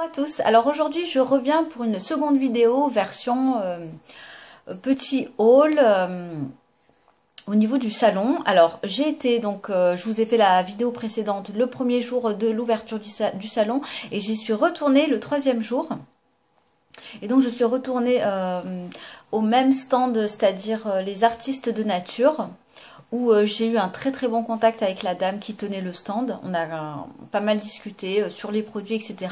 Bonjour à tous, alors aujourd'hui je reviens pour une seconde vidéo version petit haul au niveau du salon. Alors j'ai été donc, je vous ai fait la vidéo précédente le premier jour de l'ouverture du salon et j'y suis retournée le troisième jour. Et donc je suis retournée au même stand, c'est-à-dire les artistes de nature, où j'ai eu un très bon contact avec la dame qui tenait le stand. On a pas mal discuté sur les produits, etc.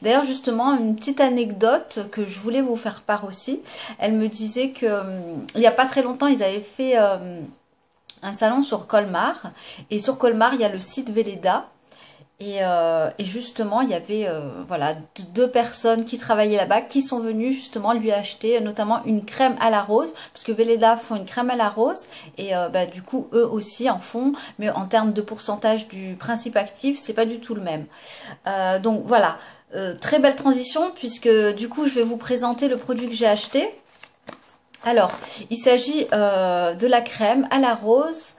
D'ailleurs, justement, une petite anecdote que je voulais vous faire part aussi. Elle me disait que il n'y a pas très longtemps, ils avaient fait un salon sur Colmar. Et sur Colmar, il y a le site Velleda. Et justement, il y avait voilà, deux personnes qui travaillaient là-bas qui sont venues justement lui acheter notamment une crème à la rose, parce que Velleda font une crème à la rose et du coup eux aussi en font, mais en termes de pourcentage du principe actif, c'est pas du tout le même. Donc voilà, très belle transition puisque du coup je vais vous présenter le produit que j'ai acheté. Alors, il s'agit de la crème à la rose.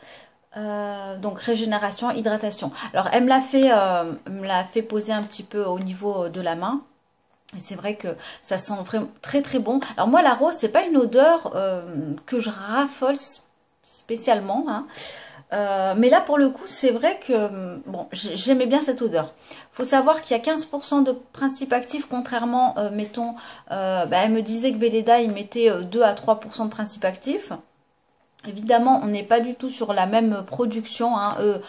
Donc régénération, hydratation. Alors elle me l'a fait poser un petit peu au niveau de la main. Et c'est vrai que ça sent vraiment très bon. Alors moi la rose c'est pas une odeur que je raffole spécialement, hein. Mais là pour le coup c'est vrai que bon, j'aimais bien cette odeur. Faut savoir qu'il y a 15% de principe actif, contrairement mettons, elle me disait que Velleda il mettait 2 à 3% de principe actif. Évidemment, on n'est pas du tout sur la même production, hein. Eux,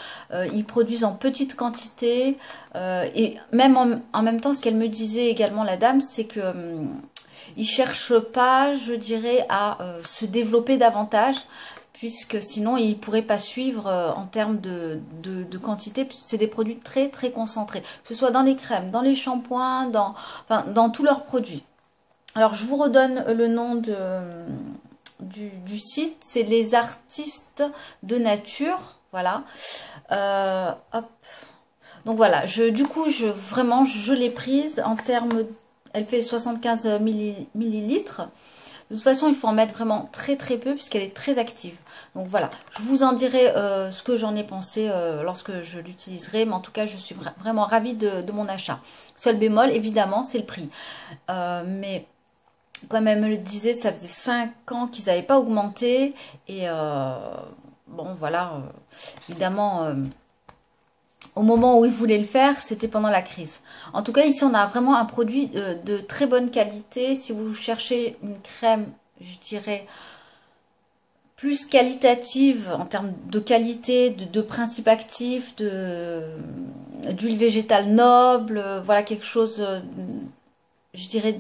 ils produisent en petite quantité. Et même en même temps, ce qu'elle me disait également, la dame, c'est que ils cherchent pas, je dirais, à se développer davantage, puisque sinon, ils ne pourraient pas suivre en termes de quantité. C'est des produits très concentrés, que ce soit dans les crèmes, dans les shampoings, dans tous leurs produits. Alors, je vous redonne le nom du site, c'est les artistes de nature, voilà. Hop. Donc voilà, du coup vraiment je l'ai prise en termes, elle fait 75 millilitres. De toute façon il faut en mettre vraiment très peu puisqu'elle est très active. Donc voilà, je vous en dirai ce que j'en ai pensé lorsque je l'utiliserai, mais en tout cas je suis vraiment ravie de mon achat. Seul bémol évidemment c'est le prix, mais comme elle me le disait, ça faisait 5 ans qu'ils n'avaient pas augmenté. Et bon, voilà, évidemment, au moment où ils voulaient le faire, c'était pendant la crise. En tout cas, ici, on a vraiment un produit de très bonne qualité. Si vous cherchez une crème, je dirais, plus qualitative en termes de qualité, de principe actif, d'huile végétale noble, voilà, quelque chose, je dirais,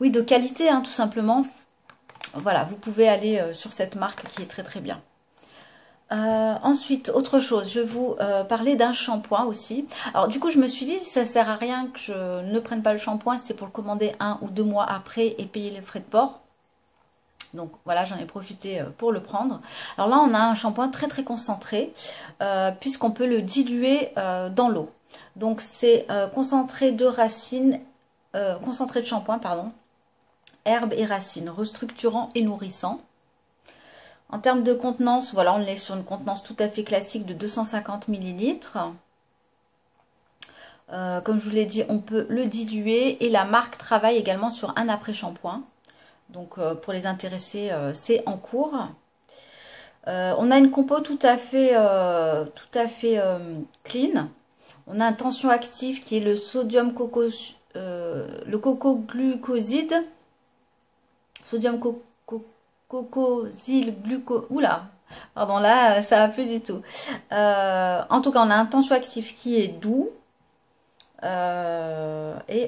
oui, de qualité, hein, tout simplement. Voilà, vous pouvez aller sur cette marque qui est très bien. Ensuite, autre chose, je vais vous parler d'un shampoing aussi. Alors du coup, je me suis dit, ça sert à rien que je ne prenne pas le shampoing, c'est pour le commander 1 ou 2 mois après et payer les frais de port. Donc voilà, j'en ai profité pour le prendre. Alors là, on a un shampoing très concentré, puisqu'on peut le diluer dans l'eau. Donc c'est concentré de racines, concentré de shampoing, pardon. Herbes et racines, restructurant et nourrissant. En termes de contenance, voilà, on est sur une contenance tout à fait classique de 250 millilitres. Comme je vous l'ai dit, on peut le diluer et la marque travaille également sur un après-shampoing. Donc pour les intéressés, c'est en cours. On a une compo tout à fait clean. On a un tension actif qui est le sodium le cocoglucoside. Sodium cocosyl gluco... Oula, pardon, là, ça va plus du tout. En tout cas, on a un tension actif qui est doux. Et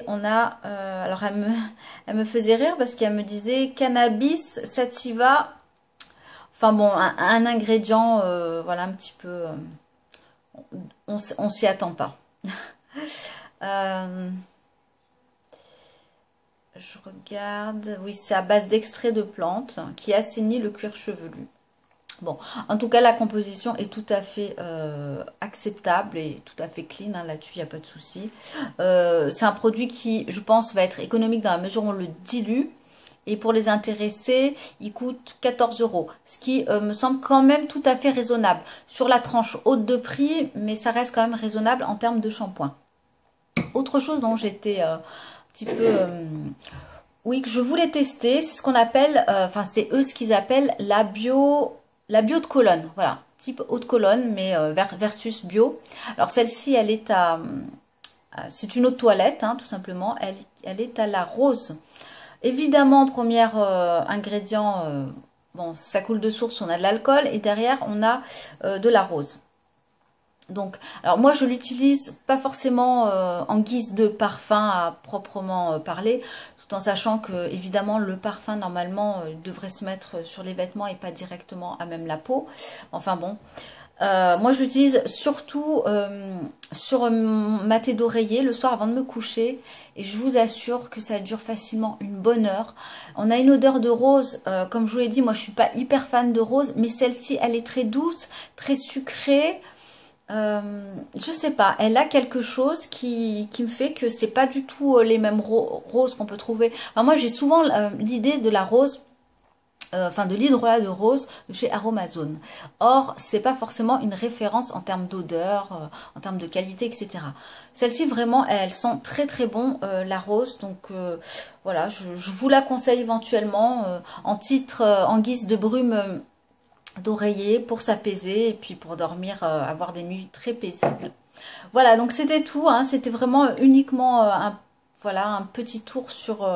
on a... alors, elle me faisait rire parce qu'elle me disait cannabis sativa. Enfin bon, un ingrédient, voilà, un petit peu... on s'y attend pas. Je regarde, oui, c'est à base d'extrait de plantes qui assainit le cuir chevelu. Bon, en tout cas, la composition est tout à fait acceptable et tout à fait clean, hein, là-dessus, il n'y a pas de souci. C'est un produit qui, je pense, va être économique dans la mesure où on le dilue. Et pour les intéressés, il coûte 14 €, ce qui me semble quand même tout à fait raisonnable. Sur la tranche haute de prix, mais ça reste quand même raisonnable en termes de shampoing. Autre chose dont j'étais un petit peu... oui, que je voulais tester, c'est ce qu'on appelle, enfin c'est eux ce qu'ils appellent la bio de colonne, voilà, type haut de colonne, mais versus bio. Alors celle-ci, elle est à, c'est une eau de toilette, hein, tout simplement, elle est à la rose. Évidemment, premier ingrédient, bon, ça coule de source, on a de l'alcool, et derrière, on a de la rose. Donc, alors moi je l'utilise pas forcément en guise de parfum à proprement parler, tout en sachant que évidemment le parfum normalement devrait se mettre sur les vêtements et pas directement à même la peau. Enfin bon, moi je l'utilise surtout sur ma tête d'oreiller le soir avant de me coucher et je vous assure que ça dure facilement une bonne heure. On a une odeur de rose, comme je vous l'ai dit, moi je suis pas hyper fan de rose, mais celle-ci elle est très douce, très sucrée. Je sais pas, elle a quelque chose qui me fait que c'est pas du tout les mêmes roses qu'on peut trouver. Enfin, moi j'ai souvent l'idée de la rose, enfin de l'hydrolat de rose de chez Aromazone. Or c'est pas forcément une référence en termes d'odeur, en termes de qualité, etc. Celle-ci vraiment elle sent très très bon la rose, donc voilà, je vous la conseille éventuellement en titre, en guise de brume d'oreiller pour s'apaiser et puis pour dormir, avoir des nuits très paisibles. Voilà, donc c'était tout, hein, c'était vraiment uniquement voilà, un petit tour sur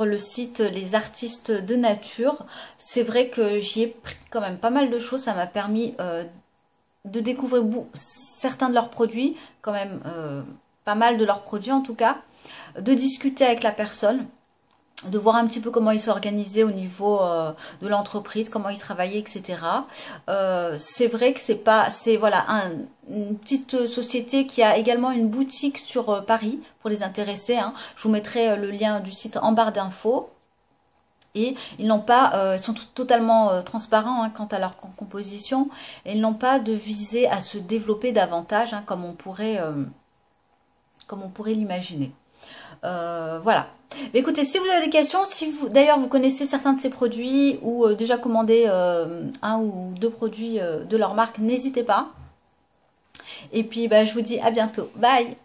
le site Les Artistes de Nature. C'est vrai que j'y ai pris quand même pas mal de choses, ça m'a permis de découvrir certains de leurs produits, quand même pas mal de leurs produits en tout cas, de discuter avec la personne, de voir un petit peu comment ils s'organisaient au niveau de l'entreprise, comment ils travaillaient, etc. C'est vrai que c'est voilà une petite société qui a également une boutique sur Paris pour les intéressés. Hein. Je vous mettrai le lien du site en barre d'infos. Et ils n'ont pas, ils sont totalement transparents hein, quant à leur composition. Et ils n'ont pas de visée à se développer davantage, hein, comme on pourrait l'imaginer. Voilà. Mais écoutez, si vous avez des questions, si vous d'ailleurs vous connaissez certains de ces produits ou déjà commandé un ou deux produits de leur marque, n'hésitez pas. Et puis bah, je vous dis à bientôt. Bye!